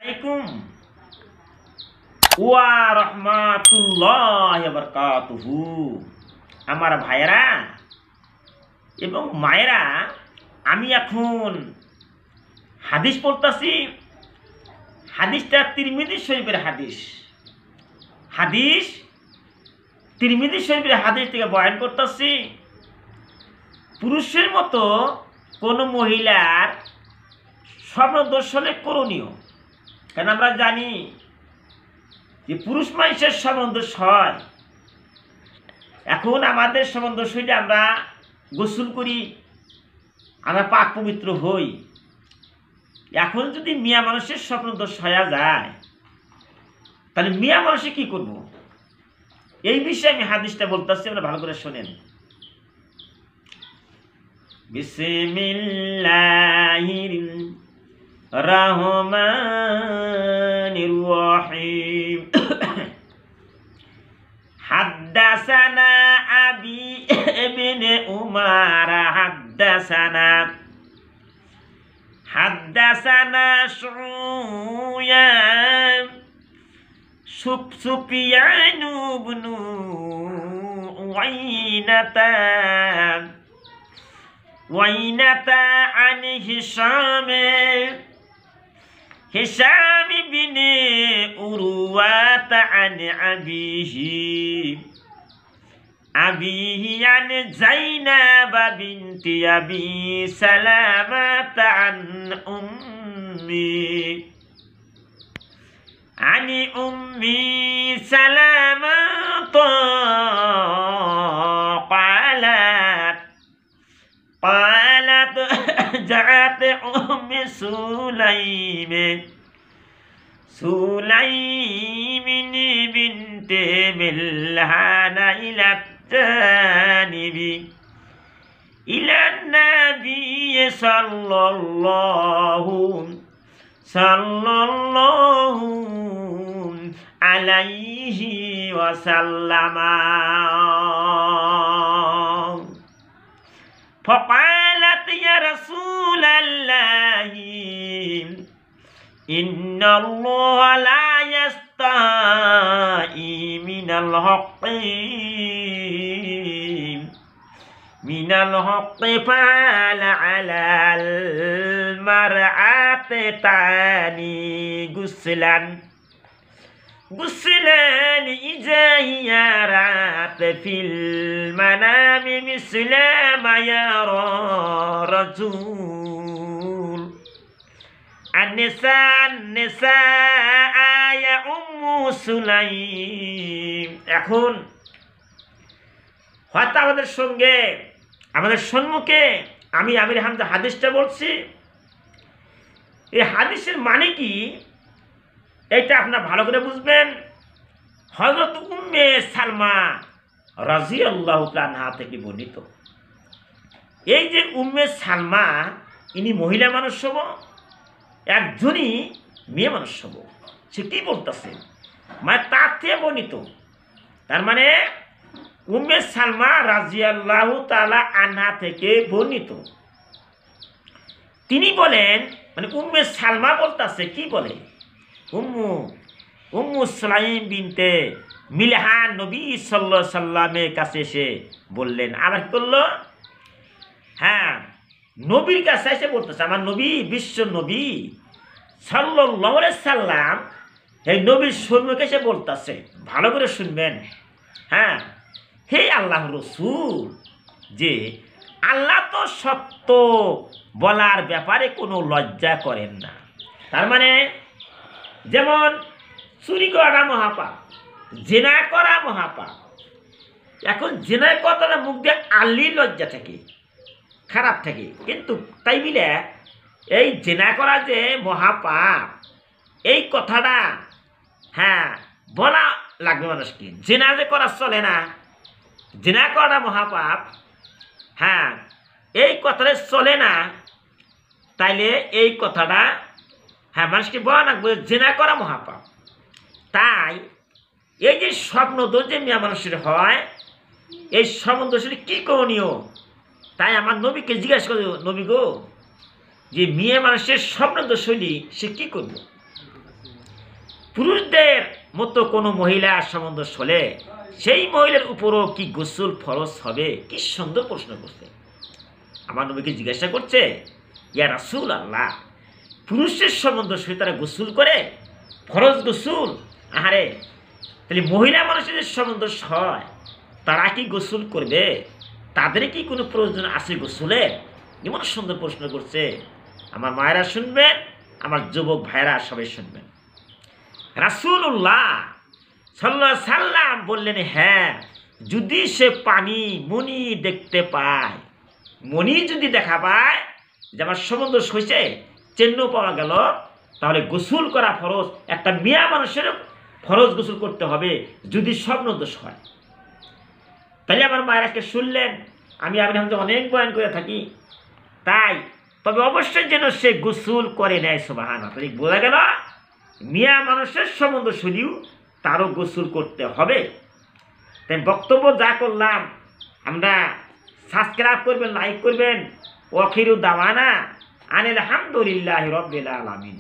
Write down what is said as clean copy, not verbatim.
আলাইকুম ওয়া রাহমাতুল্লাহি ওয়া বারাকাতুহু। আমার ভাইয়েরা এবং মায়েরা, আমি এখন হাদিস পড়তেছি। হাদিসটা তিরমিজি শরীফের হাদিস তিরমিজি শরীফের হাদিস থেকে বয়ান করতেছি। পুরুষের মতো কোনো মহিলার স্বপ্নদোষ হলে করণীয়, কারণ আমরা জানি যে পুরুষ মানুষের স্বপ্নদোষ হয়। এখন আমাদের স্বপ্নদোষ হইলে আমরা গোসল করি, আমরা পাক পবিত্র হই। এখন যদি মিয়া মানুষের স্বপ্নদোষ হয়ে যায়, তাহলে মিয়া মানুষে কি করব? এই বিষয়ে আমি হাদিসটা বলতেছি, আমরা ভালো করে শোনেন। বিসমিল্লাহির রহমানির রহিম। হাদ্দাসানা আবি ইবনে উমার হাদ্দাসানা সুফিয়ান ইবনে উয়াইনাতা আন হিশাম বিন উরওয়াতা আন আবিহি আন যায়নাব বিনতি আবি সালামাতা আন উম্মি সালামাতা قالت جاءت أم سليم بنت ملحان إلى النبي صلى الله عليه وسلم فقالت يا رسول الله إن الله لا يستحي من الحق فعل على المرأة تاني غسلان إذا هي رأت في المنام مثل ما يرى رجل النساء يا أم سليم। এখন হয়তো আমাদের সম্মুখে আমি আমির হামজা হাদিসটা বলছি। এই হাদিসের মানে কি এটা আপনারা ভালো করে বুঝবেন। হযরত উম্মে সালমা রাদিয়াল্লাহু আনহা থেকে বর্ণিত। এই যে উম্মে সালমা, ইনি মহিলা মানুষ হব, একজনই মেয়ে মানুষ হব। সে কি বলতেছে, মানে তার থেকে বর্ণিত। তার মানে উম্মে সালমা রাদিয়াল্লাহু তাআলা আনহা থেকে বর্ণিত। তিনি বলেন, মানে উম্মে সালমা বলতেছে, কি বলে, উম্মু সুলাইম বিনতে মিলহান নবী সাল্লাল্লাহু আলাইহি সাল্লামের কাছে এসে বললেন। আবার কি করলো, হ্যাঁ, নবীর কাছে এসে বলতেছে, আমার নবী, বিশ্ব নবী সাল্লাল্লাহু আলাইহি সাল্লাম, এই নবীর সম্মুখে এসে বলতেছে, ভালো করে শুনবেন। হ্যাঁ, হে আল্লাহর রাসূল, যে আল্লাহ তো সত্য বলার ব্যাপারে কোনো লজ্জা করেন না। তার মানে যেমন চুরি করা মহাপাপ, জেনা করা মহাপাপ। এখন জেনার কথাটা মুখ দিয়ে আল্লি লজ্জা থাকে, খারাপ থাকে, কিন্তু তাই মিলে এই জেনা করা যে মহাপাপ, এই কথাটা হ্যাঁ বলা লাগবে মানুষকে। জেনা যে করা চলে না, জেনা করা মহাপাপ, হ্যাঁ এই কথাটা চলে না, তাইলে এই কথাটা হ্যাঁ মানুষকে বলা লাগবে, জেনা করা মহাপাপ। তাই এই যে স্বপ্নদোষ যে মেয়ে মানুষের হয়, এই স্বপ্নদোষের কি করণীয়, তাই আমার নবীকে জিজ্ঞাসা করল, নবী গো, যে মেয়ে মানুষের স্বপ্নদোষ হইলে সে কি করবে? পুরুষদের মতো কোনো মহিলার সম্বন্ধ হলে সেই মহিলার উপরও কি গোসল ফরজ হবে? কি সুন্দর প্রশ্ন করছে। আমার নবীকে জিজ্ঞাসা করছে, ইয়া রাসূল আল্লাহ, পুরুষের সম্বন্ধ সে তারা গোসল করে, ফরজ গোসল? আহারে, তাহলে মহিলা মানুষের সম্বন্ধ হয়, তারা কি গোসল করবে? তাদের কি কোনো প্রয়োজন আছে গোসলের? এমন সুন্দর প্রশ্ন করছে। আমার মায়েরা শুনবেন, আমার যুবক ভাইরা সবাই শুনবেন। রাসূলুল্লাহ সাল্লাল্লাহু আলাইহি সাল্লাম বললেন, হ্যাঁ, যদি সে পানি মনি দেখতে পায়, মনি যদি দেখা পায় যে আমার সম্বন্ধ হয়েছে, চিহ্ন পাওয়া গেল, তাহলে গোসল করা ফরজ। একটা মিয়া মানুষের ফরজ গোসল করতে হবে যদি স্বপ্ন দোষ হয়। তাহলে আমার মায়েরাকে শুনলেন, আমি অনেক বয়ান করে থাকি, তাই তবে অবশ্যই যেন সে গোসল করে নেয়। সুবহানাল্লাহ। তাহলে বোঝা গেল মিয়া মানুষের সম্বন্ধ শুনিও তারও গোসল করতে হবে। তাই বক্তব্য যা করলাম, আমরা সাবস্ক্রাইব করবেন, লাইক করবেন। ওয়াখিরু দাওয়ানা আনিল হামদুলিল্লাহি রাব্বিল আলামিন।